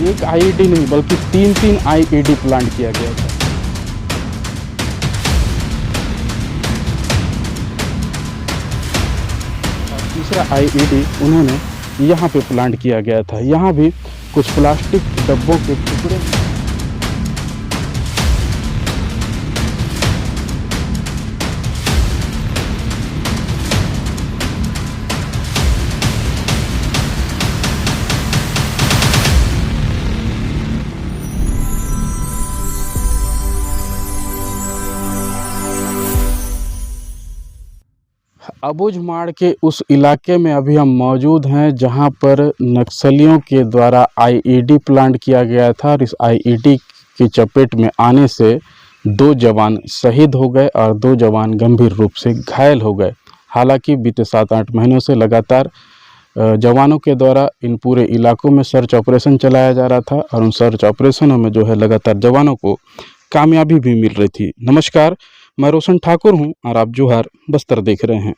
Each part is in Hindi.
एक आईईडी नहीं बल्कि 3 आईईडी प्लांट किया गया था। और तीसरा आईईडी उन्होंने यहाँ पे प्लांट किया गया था। यहाँ भी कुछ प्लास्टिक डब्बों के टुकड़े अबूझमाड़ के उस इलाके में अभी हम मौजूद हैं जहां पर नक्सलियों के द्वारा आईईडी प्लांट किया गया था और इस आईईडी की चपेट में आने से 2 जवान शहीद हो गए और 2 जवान गंभीर रूप से घायल हो गए। हालांकि बीते 7-8 महीनों से लगातार जवानों के द्वारा इन पूरे इलाकों में सर्च ऑपरेशन चलाया जा रहा था और उन सर्च ऑपरेशनों में जो है लगातार जवानों को कामयाबी भी मिल रही थी। नमस्कार, मैं रोशन ठाकुर हूं और आप जोहार बस्तर देख रहे हैं।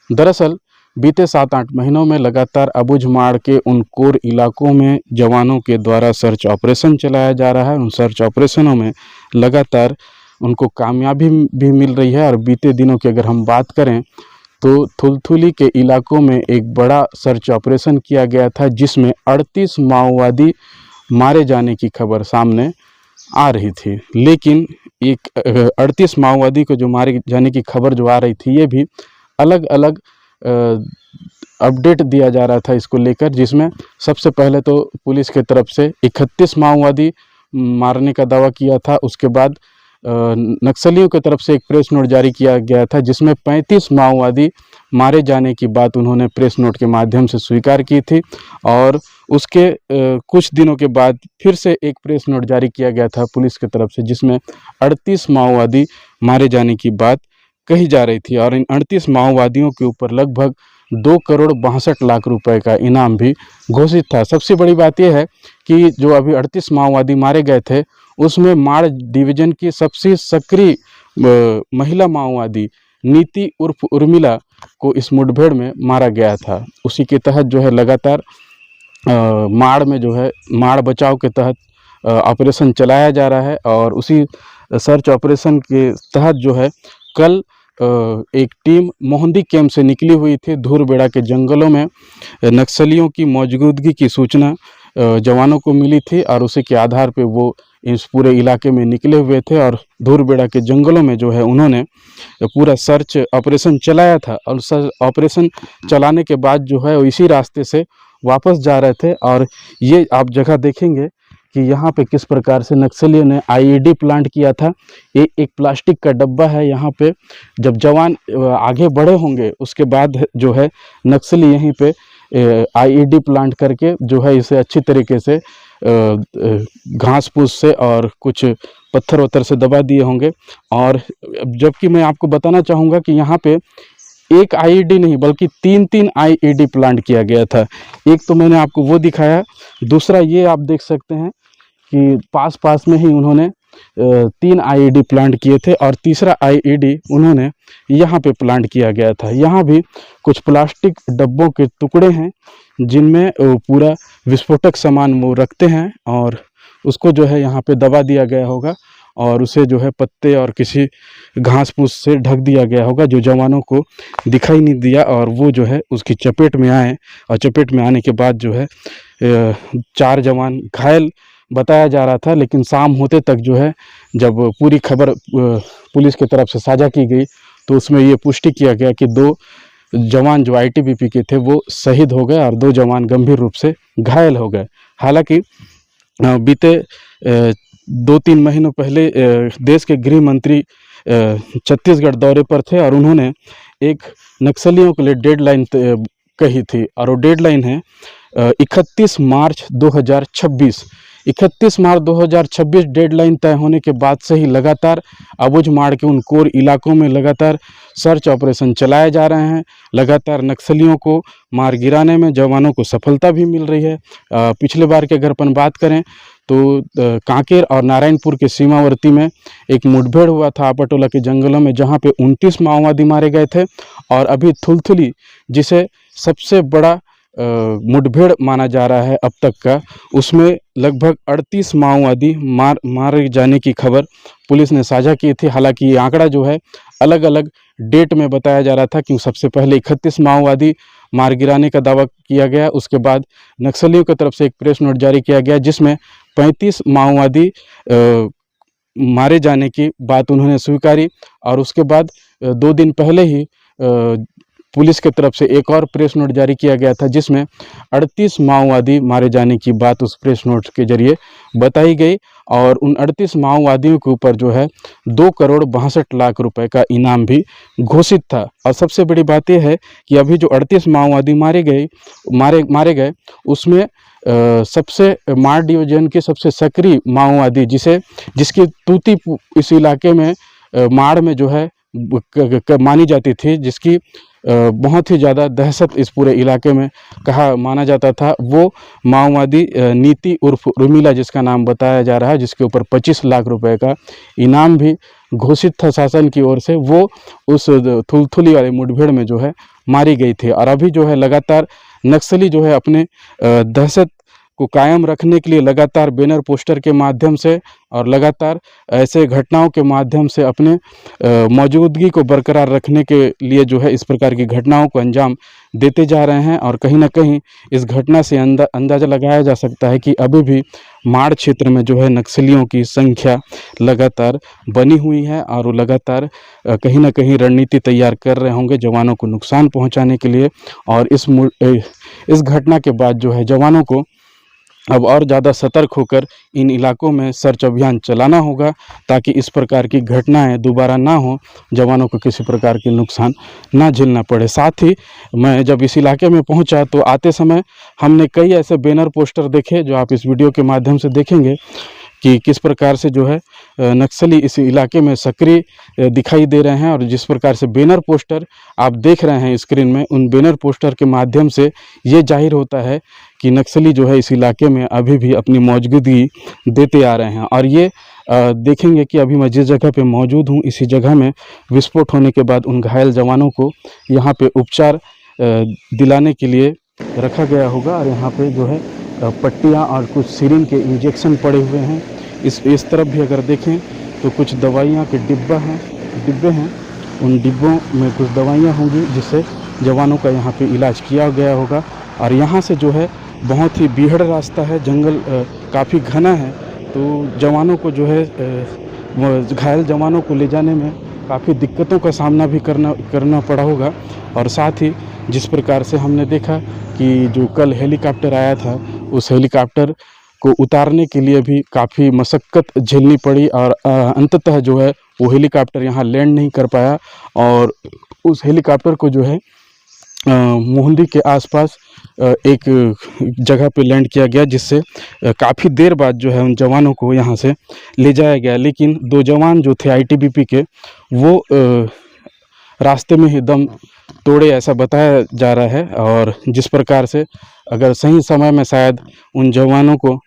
दरअसल बीते 7-8 महीनों में लगातार अबूझमाड़ के उन कोर इलाकों में जवानों के द्वारा सर्च ऑपरेशन चलाया जा रहा है। उन सर्च ऑपरेशनों में लगातार उनको कामयाबी भी मिल रही है। और बीते दिनों की अगर हम बात करें तो थुलथुली के इलाकों में एक बड़ा सर्च ऑपरेशन किया गया था जिसमें 38 माओवादी मारे जाने की खबर सामने आ रही थी। लेकिन एक 38 माओवादी को जो मारे जाने की खबर जो आ रही थी, ये भी अलग अलग अपडेट दिया जा रहा था इसको लेकर, जिसमें सबसे पहले तो पुलिस के तरफ से 31 माओवादी मारने का दावा किया था। उसके बाद नक्सलियों की तरफ से एक प्रेस नोट जारी किया गया था जिसमें 35 माओवादी मारे जाने की बात उन्होंने प्रेस नोट के माध्यम से स्वीकार की थी। और उसके कुछ दिनों के बाद फिर से एक प्रेस नोट जारी किया गया था पुलिस की तरफ से जिसमें 38 माओवादी मारे जाने की बात कही जा रही थी। और इन 38 माओवादियों के ऊपर लगभग 2,62,00,000 रुपए का इनाम भी घोषित था। सबसे बड़ी बात यह है कि जो अभी 38 माओवादी मारे गए थे उसमें माड़ डिवीजन की सबसे सक्रिय महिला माओवादी नीति उर्फ उर्मिला को इस मुठभेड़ में मारा गया था। उसी के तहत जो है लगातार माड़ में जो है माड़ बचाव के तहत ऑपरेशन चलाया जा रहा है। और उसी सर्च ऑपरेशन के तहत जो है कल एक टीम मोहंदी कैंप से निकली हुई थी। धूरबेड़ा के जंगलों में नक्सलियों की मौजूदगी की सूचना जवानों को मिली थी और उसी के आधार पे वो इस पूरे इलाके में निकले हुए थे और धूरबेड़ा के जंगलों में जो है उन्होंने पूरा सर्च ऑपरेशन चलाया था। और सर्च ऑपरेशन चलाने के बाद जो है वो इसी रास्ते से वापस जा रहे थे। और ये आप जगह देखेंगे कि यहाँ पे किस प्रकार से नक्सलियों ने आईईडी प्लांट किया था। ये एक प्लास्टिक का डब्बा है। यहाँ पे जब जवान आगे बढ़े होंगे उसके बाद जो है नक्सली यहीं पे आईईडी प्लांट करके जो है इसे अच्छी तरीके से घास फूस से और कुछ पत्थर वत्थर से दबा दिए होंगे। और जबकि मैं आपको बताना चाहूँगा कि यहाँ पे एक आईईडी नहीं बल्कि 3 आईईडी प्लांट किया गया था। एक तो मैंने आपको वो दिखाया, दूसरा ये आप देख सकते हैं कि पास में ही उन्होंने 3 आईईडी प्लांट किए थे और तीसरा आईईडी उन्होंने यहाँ पे प्लांट किया गया था। यहाँ भी कुछ प्लास्टिक डब्बों के टुकड़े हैं जिनमें पूरा विस्फोटक सामान वो रखते हैं और उसको जो है यहाँ पे दबा दिया गया होगा और उसे जो है पत्ते और किसी घास फूस से ढक दिया गया होगा जो जवानों को दिखाई नहीं दिया और वो जो है उसकी चपेट में आए। और चपेट में आने के बाद जो है 4 जवान घायल बताया जा रहा था। लेकिन शाम होते तक जो है जब पूरी खबर पुलिस की तरफ से साझा की गई तो उसमें ये पुष्टि किया गया कि 2 जवान जो आईटीबीपी के थे वो शहीद हो गए और 2 जवान गंभीर रूप से घायल हो गए। हालांकि बीते 2-3 महीनों पहले देश के गृह मंत्री छत्तीसगढ़ दौरे पर थे और उन्होंने एक नक्सलियों के लिए डेडलाइन कही थी और वो डेडलाइन है 31 मार्च 2026। 31 मार्च 2026 डेडलाइन तय होने के बाद से ही लगातार अबूझमाड़ के उन कोर इलाकों में लगातार सर्च ऑपरेशन चलाए जा रहे हैं। लगातार नक्सलियों को मार गिराने में जवानों को सफलता भी मिल रही है। पिछले बार की अगर अपन बात करें तो कांकेर और नारायणपुर के सीमावर्ती में एक मुठभेड़ हुआ था आपटोला के जंगलों में जहां पे 29 माओवादी मारे गए थे। और अभी थुलथुली जिसे सबसे बड़ा मुठभेड़ माना जा रहा है अब तक का, उसमें लगभग 38 माओवादी मारे जाने की खबर पुलिस ने साझा की थी। हालांकि ये आंकड़ा जो है अलग अलग डेट में बताया जा रहा था, क्योंकि सबसे पहले 31 माओवादी मार गिराने का दावा किया गया। उसके बाद नक्सलियों की तरफ से एक प्रेस नोट जारी किया गया जिसमें 35 माओवादी मारे जाने की बात उन्होंने स्वीकारी। और उसके बाद 2 दिन पहले ही पुलिस की तरफ से एक और प्रेस नोट जारी किया गया था जिसमें 38 माओवादी मारे जाने की बात उस प्रेस नोट के जरिए बताई गई। और उन 38 माओवादियों के ऊपर जो है 2,62,00,000 रुपए का इनाम भी घोषित था। और सबसे बड़ी बात यह है कि अभी जो 38 माओवादी मारे गए उसमें सबसे मार डिवीजन के सबसे सक्रिय माओवादी जिसकी तूती इस इलाके में माड़ में जो है मानी जाती थी, जिसकी बहुत ही ज़्यादा दहशत इस पूरे इलाके में माना जाता था, वो माओवादी नीति उर्फ रुमिला जिसका नाम बताया जा रहा है, जिसके ऊपर 25 लाख रुपए का इनाम भी घोषित था शासन की ओर से, वो उस थुलथुली वाली मुठभेड़ में जो है मारी गई थी। और अभी जो है लगातार नक्सली जो है अपने दहशत को कायम रखने के लिए लगातार बैनर पोस्टर के माध्यम से और लगातार ऐसे घटनाओं के माध्यम से अपने मौजूदगी को बरकरार रखने के लिए जो है इस प्रकार की घटनाओं को अंजाम देते जा रहे हैं। और कहीं ना कहीं इस घटना से अंदाज़ा लगाया जा सकता है कि अभी भी माड़ क्षेत्र में जो है नक्सलियों की संख्या लगातार बनी हुई है और वो लगातार कहीं ना कहीं रणनीति तैयार कर रहे होंगे जवानों को नुकसान पहुंचाने के लिए। और इस घटना के बाद जो है जवानों को अब और ज़्यादा सतर्क होकर इन इलाकों में सर्च अभियान चलाना होगा ताकि इस प्रकार की घटनाएं दोबारा ना हो, जवानों को किसी प्रकार के नुकसान ना झेलना पड़े। साथ ही मैं जब इस इलाके में पहुंचा तो आते समय हमने कई ऐसे बैनर पोस्टर देखे जो आप इस वीडियो के माध्यम से देखेंगे कि किस प्रकार से जो है नक्सली इस इलाके में सक्रिय दिखाई दे रहे हैं। और जिस प्रकार से बैनर पोस्टर आप देख रहे हैं स्क्रीन में, उन बैनर पोस्टर के माध्यम से ये जाहिर होता है कि नक्सली जो है इस इलाके में अभी भी अपनी मौजूदगी देते आ रहे हैं। और ये देखेंगे कि अभी मैं जिस जगह पे मौजूद हूँ, इसी जगह में विस्फोट होने के बाद उन घायल जवानों को यहाँ पे उपचार दिलाने के लिए रखा गया होगा। और यहाँ पे जो है पट्टियाँ और कुछ सिरिंज के इंजेक्शन पड़े हुए हैं। इस तरफ भी अगर देखें तो कुछ दवाइयाँ के डिब्बे हैं, उन डिब्बों में कुछ दवाइयाँ होंगी जिससे जवानों का यहाँ पे इलाज किया गया होगा। और यहाँ से जो है बहुत ही बीहड़ रास्ता है, जंगल काफ़ी घना है, तो जवानों को जो है घायल जवानों को ले जाने में काफ़ी दिक्कतों का सामना भी करना पड़ा होगा। और साथ ही जिस प्रकार से हमने देखा कि जो कल हेलीकॉप्टर आया था, उस हेलीकॉप्टर को उतारने के लिए भी काफ़ी मशक्क़त झेलनी पड़ी और अंततः जो है वो हेलीकॉप्टर यहाँ लैंड नहीं कर पाया। और उस हेलीकॉप्टर को जो है मोहंदी के आसपास एक जगह पे लैंड किया गया, जिससे काफ़ी देर बाद जो है उन जवानों को यहाँ से ले जाया गया। लेकिन 2 जवान जो थे आईटीबीपी के, वो रास्ते में ही दम तोड़े ऐसा बताया जा रहा है। और जिस प्रकार से अगर सही समय में शायद उन जवानों को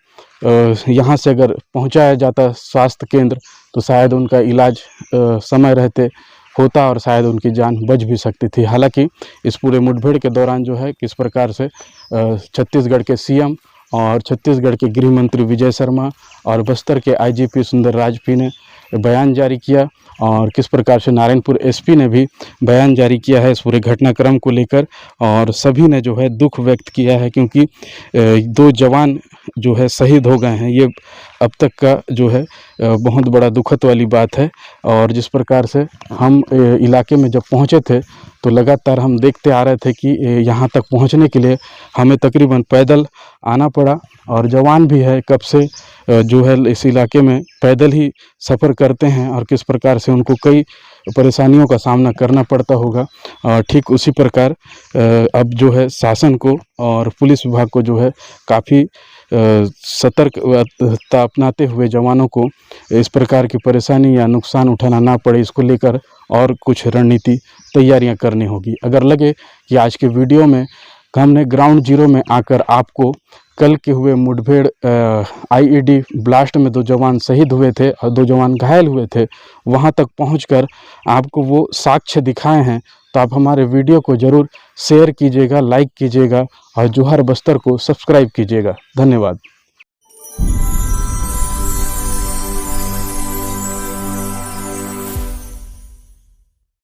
यहाँ से अगर पहुँचाया जाता स्वास्थ्य केंद्र, तो शायद उनका इलाज समय रहते होता और शायद उनकी जान बच भी सकती थी। हालांकि इस पूरे मुठभेड़ के दौरान जो है किस प्रकार से छत्तीसगढ़ के सीएम और छत्तीसगढ़ के गृह मंत्री विजय शर्मा और बस्तर के आईजीपी सुंदरराज पी ने बयान जारी किया, और किस प्रकार से नारायणपुर एसपी ने भी बयान जारी किया है इस पूरे घटनाक्रम को लेकर। और सभी ने जो है दुख व्यक्त किया है, क्योंकि 2 जवान जो है शहीद हो गए हैं। ये अब तक का जो है बहुत बड़ा दुखद वाली बात है। और जिस प्रकार से हम इलाके में जब पहुँचे थे तो लगातार हम देखते आ रहे थे कि यहाँ तक पहुँचने के लिए हमें तकरीबन पैदल आना पड़ा, और जवान भी है कब से जो है इस इलाके में पैदल ही सफ़र करते हैं और किस प्रकार से उनको कई परेशानियों का सामना करना पड़ता होगा। ठीक उसी प्रकार अब जो है शासन को और पुलिस विभाग को जो है काफ़ी सतर्कता अपनाते हुए जवानों को इस प्रकार की परेशानी या नुकसान उठाना ना पड़े, इसको लेकर और कुछ रणनीति तैयारियां करनी होगी। अगर लगे कि आज के वीडियो में हमने ग्राउंड जीरो में आकर आपको कल के हुए मुठभेड़ आईईडी ब्लास्ट में 2 जवान शहीद हुए थे और 2 जवान घायल हुए थे, वहां तक पहुंचकर आपको वो साक्ष्य दिखाए हैं, तो आप हमारे वीडियो को ज़रूर शेयर कीजिएगा, लाइक कीजिएगा और जोहर बस्तर को सब्सक्राइब कीजिएगा। धन्यवाद।